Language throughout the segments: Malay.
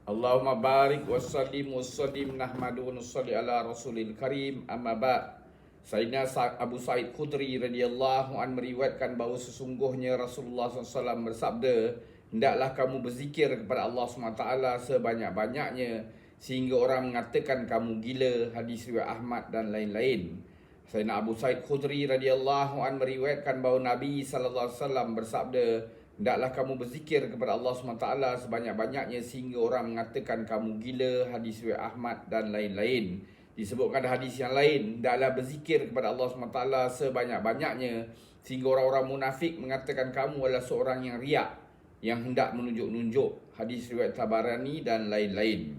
Allahumma barik wa sallim nahmadu wa nusalli ala rasulil karim amma ba'. Sayyidina Abu Sa'id Khudri radhiyallahu an meriwayatkan bahawa sesungguhnya Rasulullah SAW bersabda, hendaklah kamu berzikir kepada Allah SWT sebanyak-banyaknya sehingga orang mengatakan kamu gila. Hadis riwayat Ahmad dan lain-lain. Sayyidina Abu Sa'id Khudri radhiyallahu an meriwayatkan bahawa Nabi SAW bersabda, hendaklah kamu berzikir kepada Allah SWT sebanyak-banyaknya sehingga orang mengatakan kamu gila. Hadis riwayat Ahmad dan lain-lain. Disebutkan hadis yang lain, hendaklah berzikir kepada Allah SWT sebanyak-banyaknya sehingga orang-orang munafik mengatakan kamu adalah seorang yang riak, yang hendak menunjuk-nunjuk. Hadis riwayat Tabarani dan lain-lain.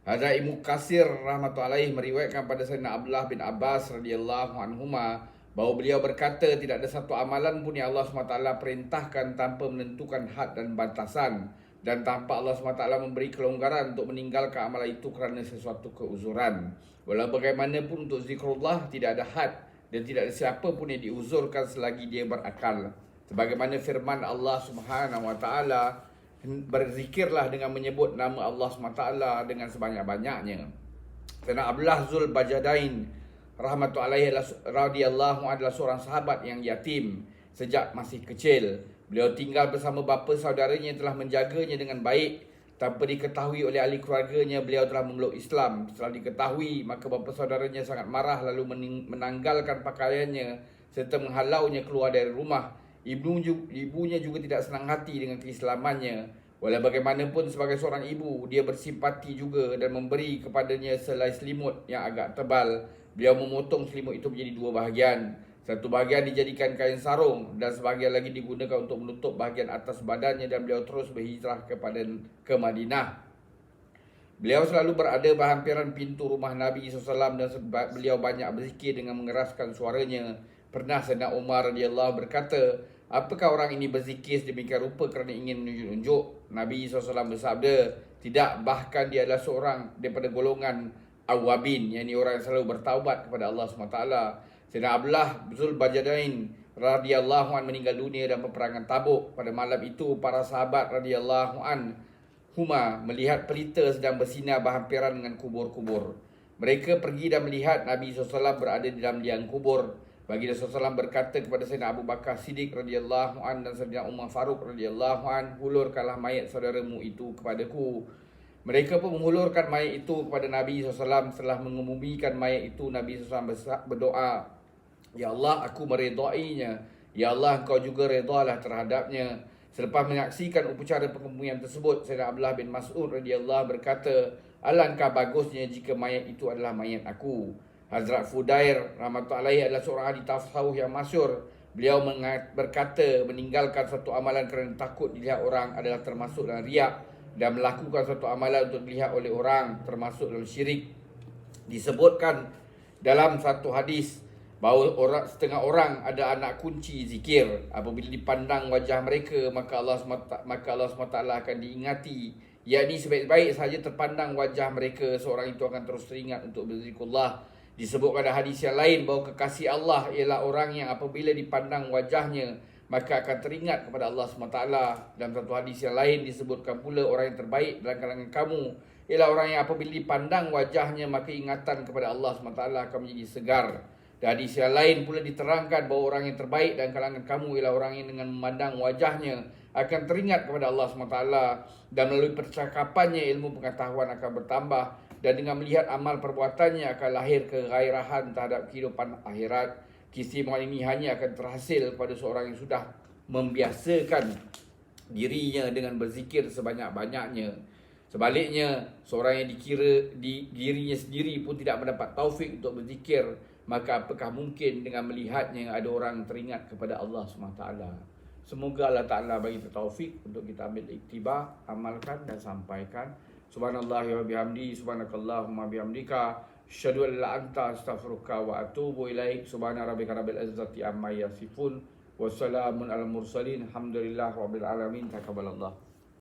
Hadrat Ibnu Katsir rahmatullahi meriwayatkan pada Sayyidina Abdullah bin Abbas radhiyallahu anhuma bahawa beliau berkata, tidak ada satu amalan pun yang Allah SWT perintahkan tanpa menentukan had dan batasan, dan tanpa Allah SWT memberi kelonggaran untuk meninggalkan amalan itu kerana sesuatu keuzuran. Walau bagaimanapun untuk zikrullah tidak ada had dan tidak ada siapa pun yang diuzurkan selagi dia berakal. Sebagaimana firman Allah Subhanahu Wa Taala, berzikirlah dengan menyebut nama Allah SWT dengan sebanyak-banyaknya. Sayyidina Abdullah Zul Bajadain rahmatullahi radhiyallahu anhu adalah seorang sahabat yang yatim sejak masih kecil. Beliau tinggal bersama bapa saudaranya yang telah menjaganya dengan baik. Tanpa diketahui oleh ahli keluarganya, beliau telah memeluk Islam. Setelah diketahui, maka bapa saudaranya sangat marah lalu menanggalkan pakaiannya serta menghalaunya keluar dari rumah. Ibunya juga tidak senang hati dengan keislamannya. Walau bagaimanapun sebagai seorang ibu, dia bersimpati juga dan memberi kepadanya selai selimut yang agak tebal. Beliau memotong selimut itu menjadi dua bahagian. Satu bahagian dijadikan kain sarung dan sebahagian lagi digunakan untuk menutup bahagian atas badannya, dan beliau terus berhijrah ke Madinah. Beliau selalu berada berhampiran pintu rumah Nabi SAW dan beliau banyak berzikir dengan mengeraskan suaranya. Pernah Sayyidina Umar radhiyallahu berkata, apakah orang ini berzikir sedemikian rupa kerana ingin menunjuk-nunjuk? Nabi SAW bersabda, tidak, bahkan dia adalah seorang daripada golongan awabin, yakni orang yang selalu bertaubat kepada Allah SWT. Sayyidina Abdullah Zul Bajadain radhiyallahu an meninggal dunia dalam peperangan Tabuk. Pada malam itu, para sahabat radhiyallahu an huma melihat pelita sedang bersinar berhampiran dengan kubur-kubur. Mereka pergi dan melihat Nabi SAW berada di dalam liang kubur. Baginda SAW berkata kepada Sayyidina Abu Bakar Siddiq radhiyallahu an dan Sayyidina Umar Faruq radhiyallahu an, hulurkanlah mayat saudaramu itu kepadaku. Mereka pun menghulurkan mayat itu kepada Nabi SAW. Setelah mengemumikan mayat itu, Nabi SAW berdoa, ya Allah, aku meredainya. Ya Allah, engkau juga redalah terhadapnya. Selepas menyaksikan upacara pengebumian tersebut, Sayyidina Abdullah bin Mas'ud radhiyallahu berkata, alangkah bagusnya jika mayat itu adalah mayat aku. Hazrat Fudair rahmatullahi adalah seorang ahli tasawuf yang masyhur. Beliau berkata, meninggalkan satu amalan kerana takut dilihat orang adalah termasuk dalam riak, dan melakukan satu amalan untuk dilihat oleh orang termasuk dalam syirik. Disebutkan dalam satu hadis bahawa setengah orang ada anak kunci zikir. Apabila dipandang wajah mereka, maka Allah SWT akan diingati, yakni sebaik-baik saja terpandang wajah mereka, seorang itu akan terus teringat untuk berzikrullah. Disebutkan ada hadis yang lain bahawa kekasih Allah ialah orang yang apabila dipandang wajahnya, maka akan teringat kepada Allah SWT. Dalam satu hadis yang lain disebutkan pula, orang yang terbaik dalam kalangan kamu ialah orang yang apabila dipandang wajahnya, maka ingatan kepada Allah SWT akan menjadi segar. Dan hadis yang lain pula diterangkan bahawa orang yang terbaik dalam kalangan kamu ialah orang yang dengan memandang wajahnya akan teringat kepada Allah SWT, dan melalui percakapannya ilmu pengetahuan akan bertambah, dan dengan melihat amal perbuatannya akan lahir kegairahan terhadap kehidupan akhirat. Keistimewaan ini hanya akan terhasil pada seorang yang sudah membiasakan dirinya dengan berzikir sebanyak-banyaknya. Sebaliknya, seorang yang dikira dirinya sendiri pun tidak mendapat taufik untuk berzikir, maka apakah mungkin dengan melihatnya ada orang teringat kepada Allah SWT. Semoga Allah Ta'ala bagi kita taufik untuk kita ambil iktibar, amalkan dan sampaikan. Subhanallahi wa bihamdi, subhanakallahumma bihamdika, asyhadu an la anta astaghfiruka wa atubu ilaik. Subhana rabbika rabbil izzati amma yasifun, wassalamun alal mursalin, alhamdulillahi rabbil alamin. Taqabbalallah.